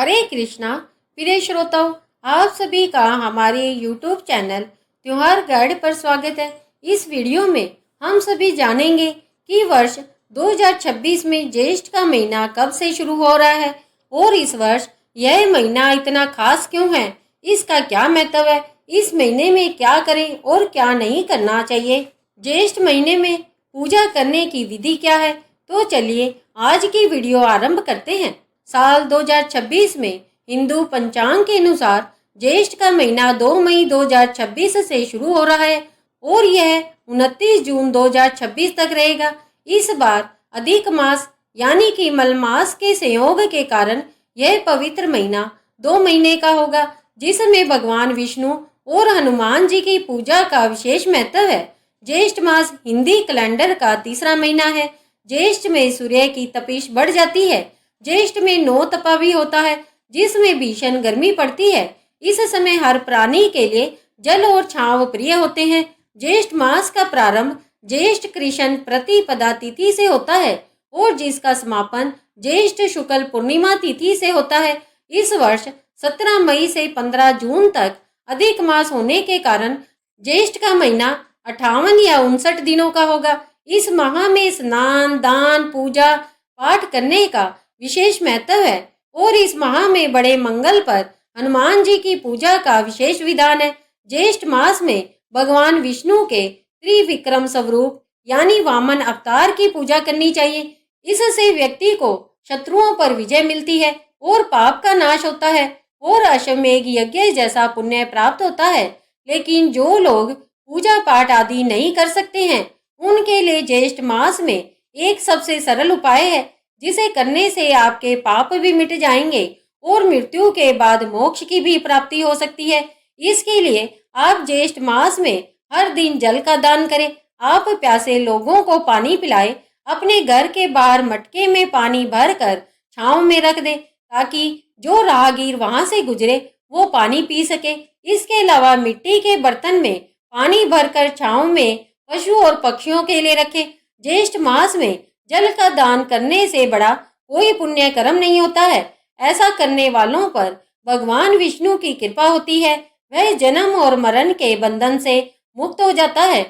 हरे कृष्णा। प्रिय श्रोताओं, आप सभी का हमारे YouTube चैनल त्योहार गाइड पर स्वागत है। इस वीडियो में हम सभी जानेंगे कि वर्ष 2026 में ज्येष्ठ का महीना कब से शुरू हो रहा है और इस वर्ष यह महीना इतना खास क्यों है, इसका क्या महत्व है, इस महीने में क्या करें और क्या नहीं करना चाहिए। ज्येष्ठ महीने में पूजा करने की विधि क्या है, तो चलिए आज की वीडियो आरंभ करते हैं। साल 2026 में हिंदू पंचांग के अनुसार ज्येष्ठ का महीना 2 मई 2026 से शुरू हो रहा है और यह 29 जून 2026 तक रहेगा। इस बार अधिक मास यानी कि मलमास के संयोग के कारण यह पवित्र महीना 2 महीने का होगा, जिसमें भगवान विष्णु और हनुमान जी की पूजा का विशेष महत्व है। ज्येष्ठ मास हिंदी कैलेंडर का तीसरा महीना है। ज्येष्ठ में सूर्य की तपिश बढ़ जाती है। ज्येष्ठ में 9 तपा भी होता है, जिसमें भीषण गर्मी पड़ती है। इस समय हर प्राणी के लिए जल और छांव प्रिय होते हैं। ज्येष्ठ मास का प्रारंभ ज्येष्ठ कृष्ण प्रतिपदा तिथि से होता है और जिसका समापन ज्येष्ठ शुक्ल पूर्णिमा तिथि से होता है। इस वर्ष 17 मई से 15 जून तक अधिक मास होने के कारण ज्येष्ठ का महीना 58 या 59 दिनों का होगा। इस माह में स्नान, दान, पूजा पाठ करने का विशेष महत्व है और इस माह में बड़े मंगल पर हनुमान जी की पूजा का विशेष विधान है। ज्येष्ठ मास में भगवान विष्णु के त्रिविक्रम स्वरूप यानी वामन अवतार की पूजा करनी चाहिए। इससे व्यक्ति को शत्रुओं पर विजय मिलती है और पाप का नाश होता है और अश्वमेध यज्ञ जैसा पुण्य प्राप्त होता है। लेकिन जो लोग पूजा पाठ आदि नहीं कर सकते हैं, उनके लिए ज्येष्ठ मास में एक सबसे सरल उपाय है, जिसे करने से आपके पाप भी मिट जाएंगे और मृत्यु के बाद मोक्ष की भी प्राप्ति हो सकती है। इसके लिए आप ज्येष्ठ मास में हर दिन जल का दान करें। आप प्यासे लोगों को पानी पिलाएं। अपने घर के बाहर मटके में पानी भरकर छांव में रख दें, ताकि जो राहगीर वहां से गुजरे वो पानी पी सके। इसके अलावा मिट्टी के बर्तन में पानी भरकर छांव में पशु और पक्षियों के लिए रखें। ज्येष्ठ मास में जल का दान करने से बड़ा कोई पुण्य कर्म नहीं होता है। ऐसा करने वालों पर भगवान विष्णु की कृपा होती है। वह जन्म और मरण के बंधन से मुक्त हो जाता है।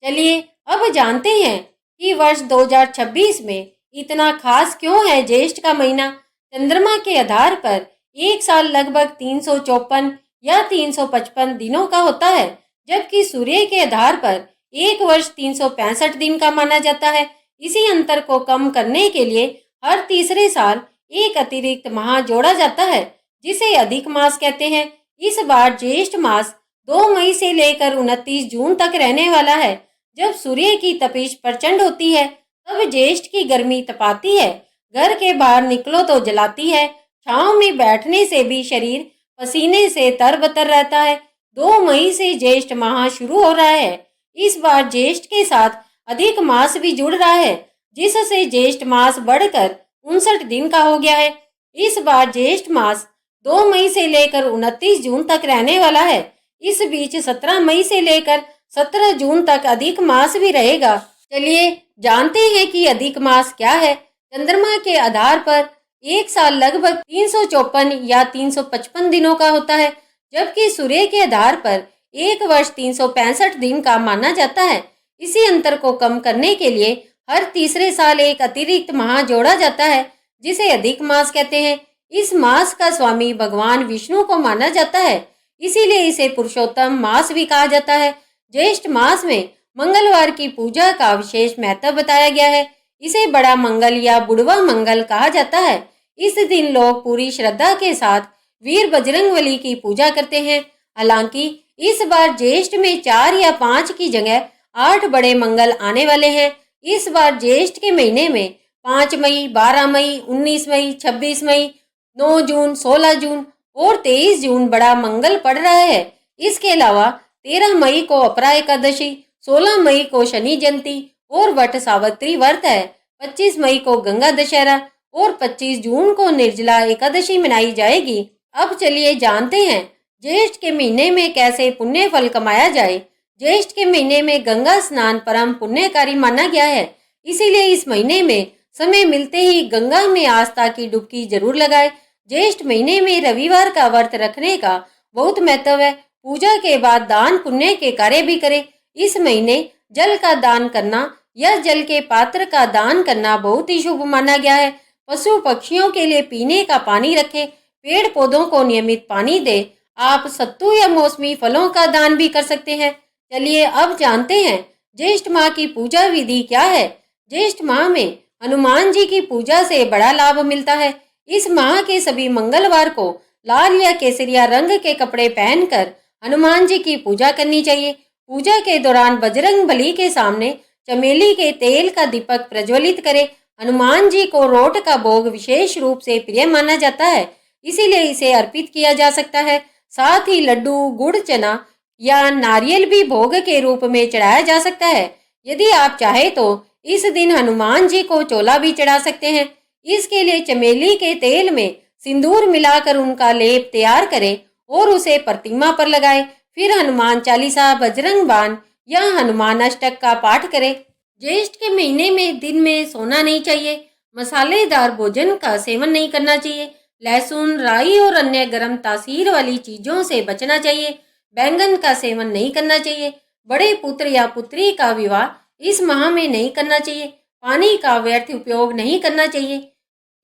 चलिए अब जानते हैं कि वर्ष 2026 में इतना खास क्यों है ज्येष्ठ का महीना। चंद्रमा के आधार पर एक साल लगभग 354 या 355 दिनों का होता है, जबकि सूर्य के आधार पर एक वर्ष 365 दिन का माना जाता है। इसी अंतर को कम करने के लिए हर तीसरे साल एक अतिरिक्त माह जोड़ा जाता है, जिसे अधिक मास कहते हैं। इस बार ज्येष्ठ मास 2 मई से लेकर 29 जून तक रहने वाला है। जब सूर्य की तपिश प्रचंड होती है, तब ज्येष्ठ की गर्मी तपाती है। घर के बाहर निकलो तो जलाती है। छांव में बैठने से भी शरीर पसीने से तरबतर रहता है। 2 मई से ज्येष्ठ माह शुरू हो रहा है। इस बार ज्येष्ठ के साथ अधिक मास भी जुड़ रहा है, जिससे ज्येष्ठ मास बढ़कर 59 दिन का हो गया है। इस बार ज्येष्ठ मास 2 मई से लेकर 29 जून तक रहने वाला है। इस बीच 17 मई से लेकर 17 जून तक अधिक मास भी रहेगा। चलिए जानते हैं कि अधिक मास क्या है। चंद्रमा के आधार पर एक साल लगभग 354 या 355 दिनों का होता है, जबकि सूर्य के आधार पर एक वर्ष 365 दिन का माना जाता है। इसी अंतर को कम करने के लिए हर तीसरे साल एक अतिरिक्त माह जोड़ा जाता है, जिसे अधिक मास कहते हैं। इस मास का स्वामी भगवान विष्णु को माना जाता है, इसीलिए इसे पुरुषोत्तम मास भी कहा जाता है। ज्येष्ठ मास में मंगलवार की पूजा का विशेष महत्व बताया गया है। इसे बड़ा मंगल या बुढ़वा मंगल कहा जाता है। इस दिन लोग पूरी श्रद्धा के साथ वीर बजरंगबली की पूजा करते हैं। हालांकि इस बार ज्येष्ठ में 4 या 5 की जगह 8 बड़े मंगल आने वाले हैं। इस बार ज्येष्ठ के महीने में 5 मई, 12 मई, 19 मई, 26 मई, 9 जून, 16 जून और 23 जून बड़ा मंगल पड़ रहा है। इसके अलावा 13 मई को अपरा एकादशी, 16 मई को शनि जयंती और वट सावित्री व्रत है। 25 मई को गंगा दशहरा और 25 जून को निर्जला एकादशी मनाई जाएगी। अब चलिए जानते हैं ज्येष्ठ के महीने में कैसे पुण्य फल कमाया जाए। ज्येष्ठ के महीने में गंगा स्नान परम पुण्यकारी माना गया है, इसीलिए इस महीने में समय मिलते ही गंगा में आस्था की डुबकी जरूर लगाए। ज्येष्ठ महीने में रविवार का व्रत रखने का बहुत महत्व है। पूजा के बाद दान पुण्य के कार्य भी करें। इस महीने जल का दान करना या जल के पात्र का दान करना बहुत ही शुभ माना गया है। पशु पक्षियों के लिए पीने का पानी रखें। पेड़ पौधों को नियमित पानी दें। आप सत्तू या मौसमी फलों का दान भी कर सकते हैं। चलिए अब जानते हैं ज्येष्ठ माह की पूजा विधि क्या है। ज्येष्ठ माह में हनुमान जी की पूजा से बड़ा लाभ मिलता है। इस माह के सभी मंगलवार को लाल या केसरिया रंग के कपड़े पहनकर हनुमान जी की पूजा करनी चाहिए। पूजा के दौरान बजरंग बली के सामने चमेली के तेल का दीपक प्रज्वलित करें। हनुमान जी को रोट का भोग विशेष रूप से प्रिय माना जाता है, इसीलिए इसे अर्पित किया जा सकता है। साथ ही लड्डू, गुड़, चना या नारियल भी भोग के रूप में चढ़ाया जा सकता है। यदि आप चाहे तो इस दिन हनुमान जी को चोला भी चढ़ा सकते हैं। इसके लिए चमेली के तेल में सिंदूर मिलाकर उनका लेप तैयार करें और उसे प्रतिमा पर लगाएं। फिर हनुमान चालीसा, बजरंग बाण या हनुमान अष्टक का पाठ करें। ज्येष्ठ के महीने में दिन में सोना नहीं चाहिए। मसालेदार भोजन का सेवन नहीं करना चाहिए। लहसुन, राई और अन्य गर्म तासीर वाली चीजों से बचना चाहिए। बैंगन का सेवन नहीं करना चाहिए। बड़े पुत्र या पुत्री का विवाह इस माह में नहीं करना चाहिए। पानी का व्यर्थ उपयोग नहीं करना चाहिए।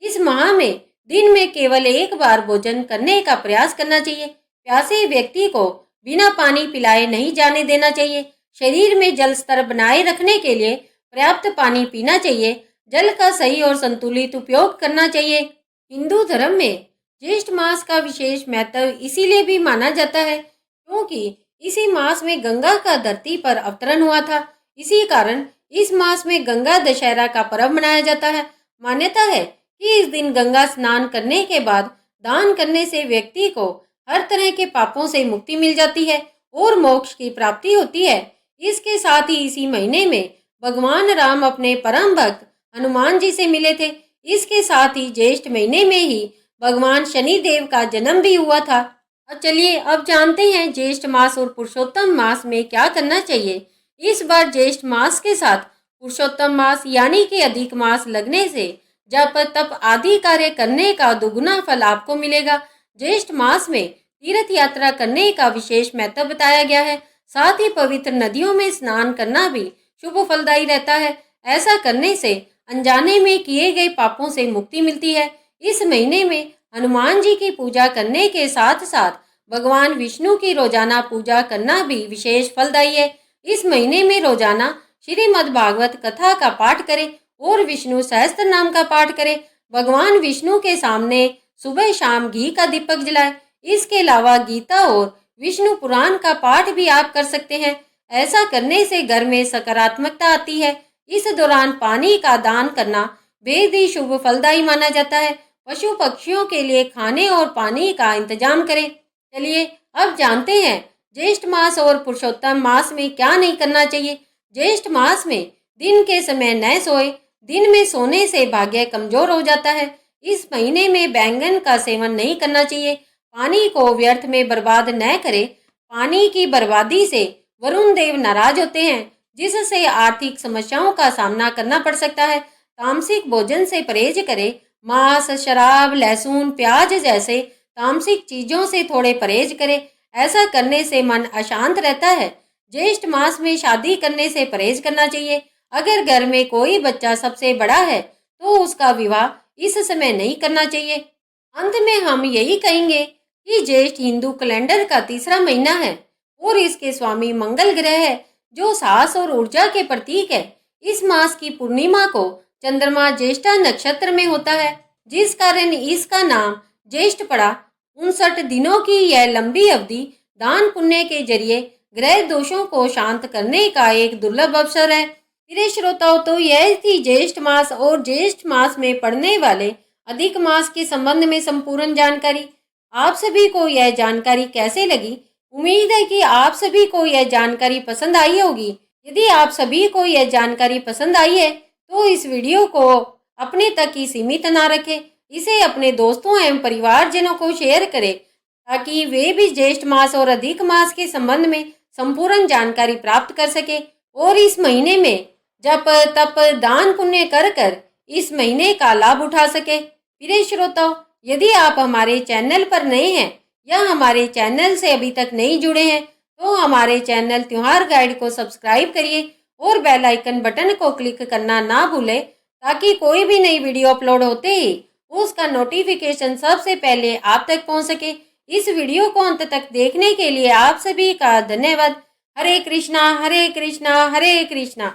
इस माह में दिन में केवल एक बार भोजन करने का प्रयास करना चाहिए। प्यासे व्यक्ति को बिना पानी पिलाए नहीं जाने देना चाहिए। शरीर में जल स्तर बनाए रखने के लिए पर्याप्त पानी पीना चाहिए। जल का सही और संतुलित उपयोग करना चाहिए। हिंदू धर्म में ज्येष्ठ मास का विशेष महत्व इसीलिए भी माना जाता है क्योंकि इसी मास में गंगा का धरती पर अवतरण हुआ था। इसी कारण इस मास में गंगा दशहरा का पर्व मनाया जाता है। मान्यता है कि इस दिन गंगा स्नान करने के बाद दान करने से व्यक्ति को हर तरह के पापों से मुक्ति मिल जाती है और मोक्ष की प्राप्ति होती है। इसके साथ ही इसी महीने में भगवान राम अपने परम भक्त हनुमान जी से मिले थे। इसके साथ ही ज्येष्ठ महीने में ही भगवान शनि देव का जन्म भी हुआ था। चलिए अब जानते हैं ज्येष्ठ मास और पुरुषोत्तम मास में क्या करना चाहिए। इस बार ज्येष्ठ मास के साथ पुरुषोत्तम मास यानी कि अधिक मास लगने से जप तप आदि कार्य करने का दुगुना फल आपको मिलेगा। ज्येष्ठ मास में तीर्थ यात्रा करने का विशेष महत्व बताया गया है। साथ ही पवित्र नदियों में स्नान करना भी शुभ फलदायी रहता है। ऐसा करने से अनजाने में किए गए पापों से मुक्ति मिलती है। इस महीने में हनुमान जी की पूजा करने के साथ साथ भगवान विष्णु की रोजाना पूजा करना भी विशेष फलदायी है। इस महीने में रोजाना श्रीमद् भागवत कथा का पाठ करें और विष्णु सहस्त्र नाम का पाठ करें। भगवान विष्णु के सामने सुबह शाम घी का दीपक जलाएं। इसके अलावा गीता और विष्णु पुराण का पाठ भी आप कर सकते हैं। ऐसा करने से घर में सकारात्मकता आती है। इस दौरान पानी का दान करना बेहद ही शुभ फलदायी माना जाता है। पशु पक्षियों के लिए खाने और पानी का इंतजाम करें। चलिए अब जानते हैं ज्येष्ठ मास और पुरुषोत्तम मास में क्या नहीं करना चाहिए। ज्येष्ठ मास में दिन के समय न सोए। दिन में सोने से भाग्य कमजोर हो जाता है। इस महीने में बैंगन का सेवन नहीं करना चाहिए। पानी को व्यर्थ में बर्बाद न करें। पानी की बर्बादी से वरुण देव नाराज होते हैं, जिससे आर्थिक समस्याओं का सामना करना पड़ सकता है। तामसिक भोजन से परहेज करें। मांस, शराब, लहसुन, प्याज जैसे तामसिक चीजों से थोड़े परहेज करें। ऐसा करने से मन अशांत रहता है। ज्येष्ठ मास में शादी करने से परहेज करना चाहिए। अगर घर में कोई बच्चा सबसे बड़ा है तो उसका विवाह इस समय नहीं करना चाहिए। अंत में हम यही कहेंगे कि ज्येष्ठ हिंदू कैलेंडर का तीसरा महीना है और इसके स्वामी मंगल ग्रह है, जो साहस और ऊर्जा के प्रतीक है। इस मास की पूर्णिमा को चंद्रमा ज्येष्ठा नक्षत्र में होता है, जिस कारण इसका नाम ज्येष्ठ पड़ा। 59 दिनों की यह लंबी अवधि दान पुण्य के जरिए ग्रह दोषों को शांत करने का एक दुर्लभ अवसर है। प्रिय श्रोताओं, तो यह थी ज्येष्ठ मास और ज्येष्ठ मास में पड़ने वाले अधिक मास के संबंध में संपूर्ण जानकारी। आप सभी को यह जानकारी कैसे लगी? उम्मीद है कि आप सभी को यह जानकारी पसंद आई होगी। यदि आप सभी को यह जानकारी पसंद आई है तो इस वीडियो को अपने तक ही सीमित ना रखें। इसे अपने दोस्तों एवं परिवारजनों को शेयर करें ताकि वे भी ज्येष्ठ मास और अधिक मास के संबंध में संपूर्ण जानकारी प्राप्त कर सके और इस महीने में जप तप दान पुण्य कर कर इस महीने का लाभ उठा सके। प्रिय श्रोताओं, यदि आप हमारे चैनल पर नए हैं या हमारे चैनल से अभी तक नहीं जुड़े हैं तो हमारे चैनल त्योहार गाइड को सब्सक्राइब करिए और बेल आइकन बटन को क्लिक करना ना भूलें ताकि कोई भी नई वीडियो अपलोड होते ही उसका नोटिफिकेशन सबसे पहले आप तक पहुंच सके। इस वीडियो को अंत तक देखने के लिए आप सभी का धन्यवाद। हरे कृष्णा हरे कृष्णा हरे कृष्णा।